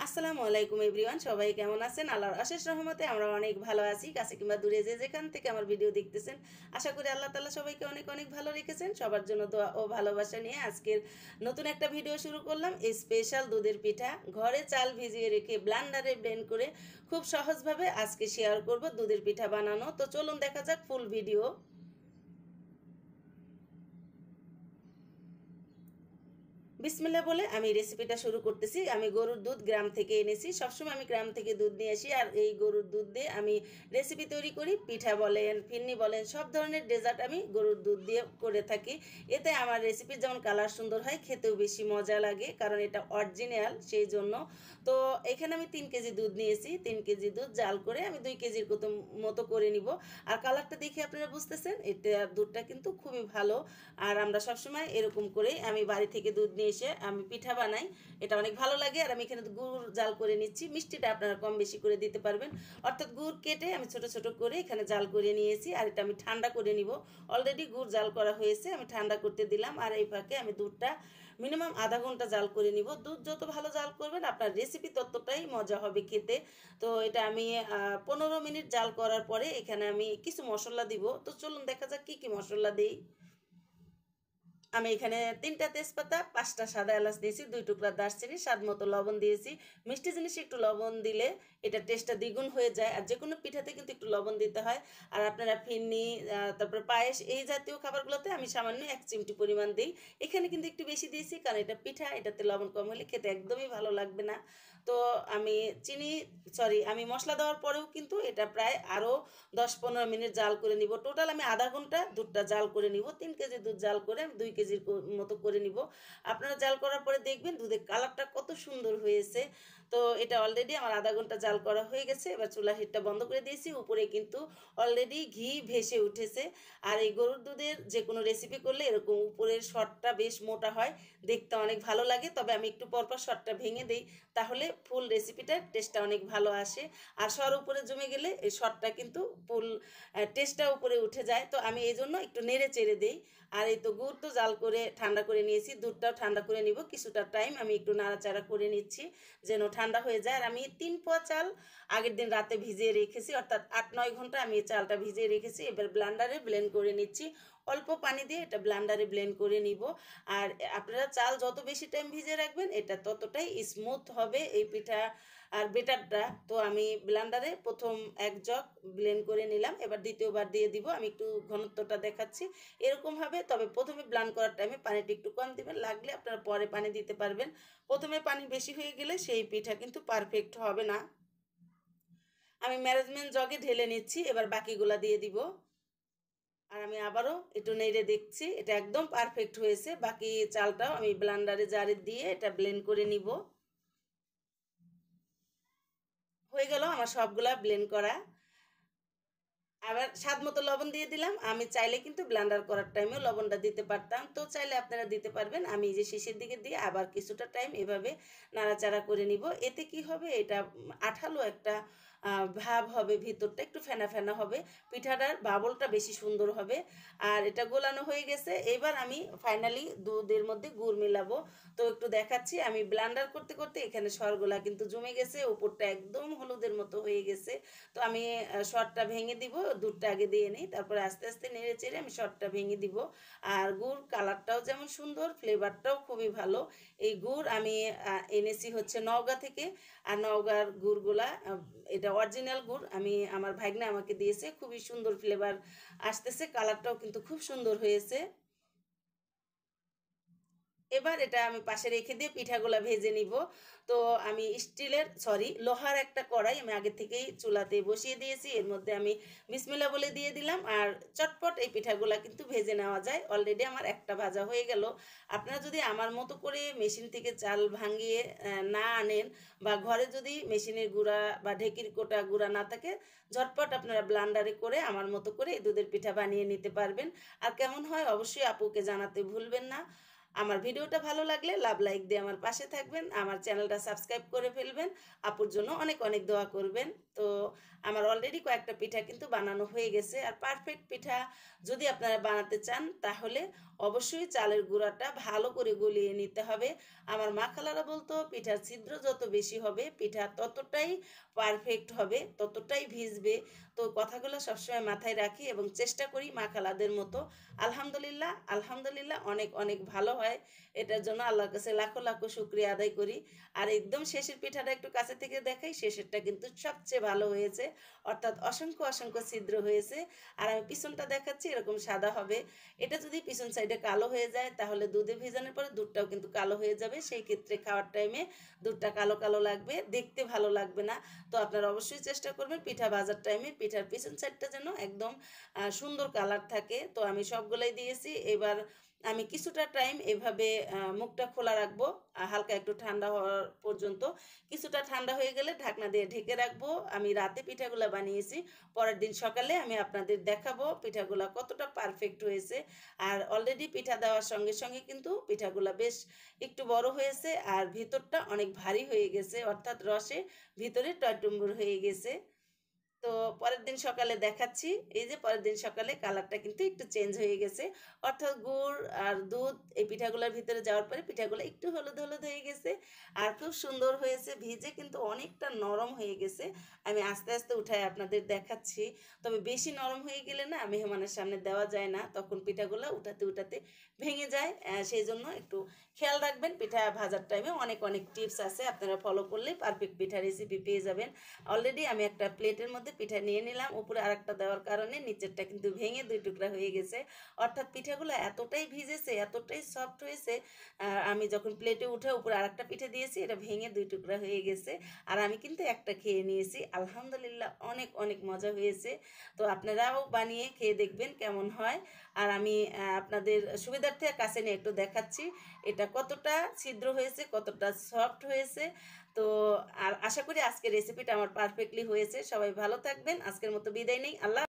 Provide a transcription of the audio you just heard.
আসসালামু আলাইকুম এভরিওয়ান, সবাই কেমন আছেন? আল্লাহর অশেষ রহমতে আমরা অনেক ভালো আছি। কাছে কিংবা দূরে যে যেখান থেকে আমার ভিডিও দেখতেছেন, আশা করি আল্লাহ তাআলা সবাইকে অনেক অনেক ভালো রেখেছেন। সবার জন্য দোয়া ও ভালোবাসা নিয়ে আজকের নতুন একটা ভিডিও শুরু করলাম। এই স্পেশাল দুধের পিঠা ঘরে চাল ভিজিয়ে রেখে ব্লেন্ডারে ব্লেন্ড করে খুব সহজভাবে আজকে শেয়ার করব দুধের পিঠা বানানো। তো চলুন দেখা যাক ফুল ভিডিও। বিসমিল্লাহ বলে আমি রেসিপিটা শুরু করতেছি। আমি গরুর দুধ গ্রাম থেকে এনেছি। সবসময় আমি গ্রাম থেকে দুধ নিয়ে আসি, আর এই গরুর দুধ দিয়ে আমি রেসিপি তৈরি করি। পিঠা বলেন, ফিরনি বলেন, সব ধরনের ডেজার্ট আমি গরুর দুধ দিয়ে করে থাকি। এতে আমার রেসিপির যেমন কালার সুন্দর হয়, খেতেও বেশি মজা লাগে, কারণ এটা অরিজিনাল, সেই জন্য। তো এখানে আমি 3 কেজি দুধ নিয়েছি। 3 কেজি দুধ জাল করে আমি 2 কেজির মতো করে নিব। আর কালারটা দেখে আপনারা বুঝতেছেন এটা দুধটা কিন্তু খুবই ভালো। আর আমরা সবসময় এরকম করেই আমি বাড়ি থেকে দুধ নিয়ে এসে আমি পিঠা বানাই। এটা অনেক ভালো লাগে। আর আমি এখানে গুড় জাল করে নিচ্ছি। মিষ্টিটা আপনারা কম বেশি করে দিতে পারবেন, অর্থাৎ গুড় কেটে আমি ছোট ছোট করে এখানে জাল করে নিয়েছি। আর এটা আমি ঠান্ডা করে নিব। অলরেডি গুড় জাল করা হয়েছে, আমি ঠান্ডা করতে দিলাম। আর এই ফাঁকে আমি দুধটা মিনিমাম আধা ঘন্টা জাল করে নিব। দুধ যত ভালো জাল করবেন আপনার রেসিপি ততটাই মজা হবে খেতে। তো এটা আমি 15 মিনিট জাল করার পরে এখানে আমি কিছু মশলা দিব। তো চলুন দেখা যাক কি কি মশলা দিই। আমি এখানে 3টা তেজপাতা, 5টা সাদা এলাচ দিয়েছি, 2 টুকরা দারচিনি, স্বাদ মতো লবণ দিয়েছি। মিষ্টি জিনিসে একটু লবণ দিলে এটা টেস্টটা দ্বিগুণ হয়ে যায়। আর যে কোনো পিঠাতে কিন্তু একটু লবণ দিতে হয়। আর আপনারা ফিরনি, তারপর পায়েস, এই জাতীয় খাবারগুলোতে আমি সামান্য 1 চিমটি পরিমাণ দিই। এখানে কিন্তু একটু বেশি দিয়েছি, কারণ এটা পিঠা, এটাতে লবণ কম হলে খেতে একদমই ভালো লাগবে না। তো আমি আমি মশলা দেওয়ার পরেও কিন্তু এটা প্রায় আরও 10-15 মিনিট জাল করে নিব। টোটাল আমি আধা ঘন্টা দুধটা জাল করে নিব। 3 কেজি দুধ জাল করে আমি 2 কেজির মতো করে নিব। আপনারা জাল করার পরে দেখবেন দুধের কালারটা কত সুন্দর হয়েছে। তো এটা অলরেডি আমার আধা ঘন্টা জাল করা হয়ে গেছে। এবার চুলার হিটটা বন্ধ করে দিয়েছি। উপরে কিন্তু অলরেডি ঘি ভেসে উঠেছে। আর এই গরুর দুধের যে কোনো রেসিপি করলে এরকম উপরের শটটা বেশ মোটা হয়, দেখতে অনেক ভালো লাগে। তবে আমি একটু পরপর শটটা ভেঙে দিই, তাহলে ফুল রেসিপিটার টেস্টটা অনেক ভালো আসে। আর সর উপরে জমে গেলে এই শটটা কিন্তু ফুল টেস্টটা উপরে উঠে যায়। তো আমি এই জন্য একটু নেড়ে চেড়ে দিই। আর এই তো গুড় তো জাল করে ঠান্ডা করে নিয়েছি, দুধটাও ঠান্ডা করে নিব। কিছুটা টাইম আমি একটু নাড়াচাড়া করে নিচ্ছি যেন ঠান্ডা হয়ে যায়। আর আমি 3 পোয়া চাল আগের দিন রাতে ভিজিয়ে রেখেছি, অর্থাৎ 8-9 ঘন্টা আমি এই চালটা ভিজিয়ে রেখেছি। এবার ব্লেন্ডারে ব্লেন্ড করে নিচ্ছি। অল্প পানি দিয়ে এটা ব্লেন্ডারে ব্লেন্ড করে নিব। আর আপনারা চাল যত বেশি টাইম ভিজিয়ে রাখবেন এটা ততটাই স্মুথ হবে এই পিঠা আর বেটারটা। তো আমি ব্লেন্ডারে প্রথম 1 জগ ব্লেন্ড করে নিলাম। এবার দ্বিতীয়বার দিয়ে দিব। আমি একটু ঘনত্বটা দেখাচ্ছি এরকমভাবে। তবে প্রথমে ব্লেন্ড করার টাইমে পানিটা একটু কম দিবেন, লাগলে আপনারা পরে পানি দিতে পারবেন। প্রথমে পানি বেশি হয়ে গেলে সেই পিঠা কিন্তু পারফেক্ট হবে না। আমি ম্যানেজমেন্ট জগে ঢেলে নিচ্ছি, এবার বাকিগুলা দিয়ে দিব। আর আমি আবারও একটু নেড়ে দেখছি, এটা একদম পারফেক্ট হয়েছে। বাকি চালটাও আমি ব্লেন্ডারে জারে দিয়ে এটা ব্লেন্ড করে নিব। হয়ে গেল আমার সবগুলা ব্লেন্ড করা। আবার স্বাদ মতো লবণ দিয়ে দিলাম। আমি চাইলে কিন্তু ব্লেন্ডার করার টাইমেও লবণটা দিতে পারতাম, তো চাইলে আপনারা দিতে পারবেন। আমি যে শেষের দিকে দিয়ে আবার কিছুটা টাইম এভাবে নাড়াচাড়া করে নিব। এতে কি হবে, এটা আঠালো একটা ভাব হবে, ভিতরটা একটু ফেনা ফেনা হবে, পিঠাটার বাবলটা বেশি সুন্দর হবে। আর এটা গোলানো হয়ে গেছে। এবার আমি ফাইনালি দুধের মধ্যে গুড় মিলাবো। তো একটু দেখাচ্ছি, আমি ব্লেন্ডার করতে করতে এখানে সরগুলা কিন্তু জমে গেছে, উপরটা একদম হলুদের মতো হয়ে গেছে। তো আমি সরটা ভেঙে দিব। দুধটা আগে দিয়ে নিই, তারপরে আস্তে আস্তে নেড়ে চেড়ে আমি সরটা ভেঙে দিব। আর গুড় কালারটাও যেমন সুন্দর, ফ্লেভারটাও খুবই ভালো। এই গুড় আমি এনেছি হচ্ছে নওগাঁ থেকে। আর নওগাঁর গুড়গুলা এটা অরিজিনাল গুড়। আমি আমার ভাগ্নে আমাকে দিয়েছে, খুবই সুন্দর ফ্লেভার আসতেছে, কালারটাও কিন্তু খুব সুন্দর হয়েছে। এবার এটা আমি পাশে রেখে দিয়ে পিঠাগুলা ভেজে নিব। তো আমি লোহার একটা কড়াই আমি আগে থেকেই চুলাতে বসিয়ে দিয়েছি। এর মধ্যে আমি বিসমিল্লাহ বলে দিয়ে দিলাম। আর চটপট এই পিঠাগুলা কিন্তু ভেজে নেওয়া যায়। অলরেডি আমার একটা ভাজা হয়ে গেল। আপনারা যদি আমার মতো করে মেশিন থেকে চাল ভাঙিয়ে না আনেন, বা ঘরে যদি মেশিনের গুঁড়া বা ঢেকির কোটা গুঁড়া না থাকে, ঝটপট আপনারা ব্লেন্ডারে করে আমার মতো করে এই দুধের পিঠা বানিয়ে নিতে পারবেন। আর কেমন হয় অবশ্যই আপুকে জানাতে ভুলবেন না। আমার ভিডিওটা ভালো লাগলে লাইক দিয়ে আমার পাশে থাকবেন, আমার চ্যানেলটা সাবস্ক্রাইব করে ফেলবেন, আপুর জন্য অনেক অনেক দোয়া করবেন। তো আমার অলরেডি কয়েকটা পিঠা কিন্তু বানানো হয়ে গেছে। আর পারফেক্ট পিঠা যদি আপনারা বানাতে চান তাহলে অবশ্যই চালের গুঁড়াটা ভালো করে গলিয়ে নিতে হবে। আমার মা খালারা বলতো পিঠার ছিদ্র যত বেশি হবে পিঠা ততটাই পারফেক্ট হবে, ততটাই ভিজবে। তো কথাগুলো সবসময় মাথায় রাখি এবং চেষ্টা করি মা খালাদের মতো। আলহামদুলিল্লাহ আলহামদুলিল্লাহ অনেক অনেক ভালো হয়। এটার জন্য আল্লাহর কাছে লাখো লাখো শুক্রিয়া আদায় করি। আর একদম শেষের পিঠাটা একটু কাছে থেকে দেখাই, শেষেরটা কিন্তু সবচেয়ে ভালো হয়েছে, অর্থাৎ অসংখ্য অসংখ্য ছিদ্র হয়েছে। আর আমি পিছনটা দেখাচ্ছি, এরকম সাদা হবে। এটা যদি পিছন সাইডে কালো হয়ে যায় তাহলে দুধে ভেজানোর পরে দুধটাও কিন্তু কালো হয়ে যাবে, সেই ক্ষেত্রে খাওয়ার টাইমে দুধটা কালো কালো লাগবে, দেখতে ভালো লাগবে না। তো আপনারা অবশ্যই চেষ্টা করবেন পিঠা ভাজার টাইমে পিঠার পিছন সাইডটা যেন একদম সুন্দর কালার থাকে। তো আমি সবগুলাই দিয়েছি। এবার আমি কিছুটা টাইম এভাবে মুখটা খোলা রাখবো, হালকা একটু ঠান্ডা হওয়ার পর্যন্ত। কিছুটা ঠান্ডা হয়ে গেলে ঢাকনা দিয়ে ঢেকে রাখবো। আমি রাতে পিঠাগুলো বানিয়েছি, পরের দিন সকালে আমি আপনাদের দেখাবো পিঠাগুলো কতটা পারফেক্ট হয়েছে। আর অলরেডি পিঠা দেওয়ার সঙ্গে সঙ্গে কিন্তু পিঠাগুলো বেশ একটু বড় হয়েছে আর ভিতরটা অনেক ভারী হয়ে গেছে, অর্থাৎ রসে ভিতরে টয়টুম্বুর হয়ে গেছে। তো পরের দিন সকালে দেখাচ্ছি, এই যে পরের দিন সকালে কালারটা কিন্তু একটু চেঞ্জ হয়ে গেছে, অর্থাৎ গুড় আর দুধ এই পিঠাগুলোর ভিতরে যাওয়ার পরে পিঠাগুলো একটু হলুদ হলুদ হয়ে গেছে আর খুব সুন্দর হয়েছে, ভিজে কিন্তু অনেকটা নরম হয়ে গেছে। আমি আস্তে আস্তে উঠায় আপনাদের দেখাচ্ছি। তবে বেশি নরম হয়ে গেলে না মেহমানের সামনে দেওয়া যায় না, তখন পিঠাগুলো উঠাতে উঠাতে ভেঙে যায়। সেই জন্য একটু খেয়াল রাখবেন। পিঠা ভাজার টাইমে অনেক অনেক টিপস আছে, আপনারা ফলো করলেই পারফেক্ট পিঠা রেসিপি পেয়ে যাবেন। অলরেডি আমি একটা প্লেটের মধ্যে পিঠা নিয়ে নিলাম, উপরে আরেকটা দেওয়ার কারণে নিচেরটা কিন্তু ভেঙে দুই টুকরা হয়ে গেছে। অর্থাৎ পিঠাগুলো এতটাই ভিজেছে, এতটাই সফট হয়েছে, আমি যখন প্লেটে উঠে উপরে আরেকটা পিঠা দিয়েছি এটা ভেঙে দুই টুকরা হয়ে গেছে। আর আমি কিন্তু একটা খেয়ে নিয়েছি, আলহামদুলিল্লাহ অনেক অনেক মজা হয়েছে। তো আপনারাও বানিয়ে খেয়ে দেখবেন কেমন হয়। আর আমি আপনাদের সুবিধার্থে কাছে নিয়ে একটু দেখাচ্ছি এটা কতটা ছিদ্র হয়েছে, কতটা সফট হয়েছে। তো আর আশা করি আজকের রেসিপিটা আমার পারফেক্টলি হয়েছে। সবাই ভালো থাকবেন, আজকের মতো বিদায় নেই। আল্লাহ।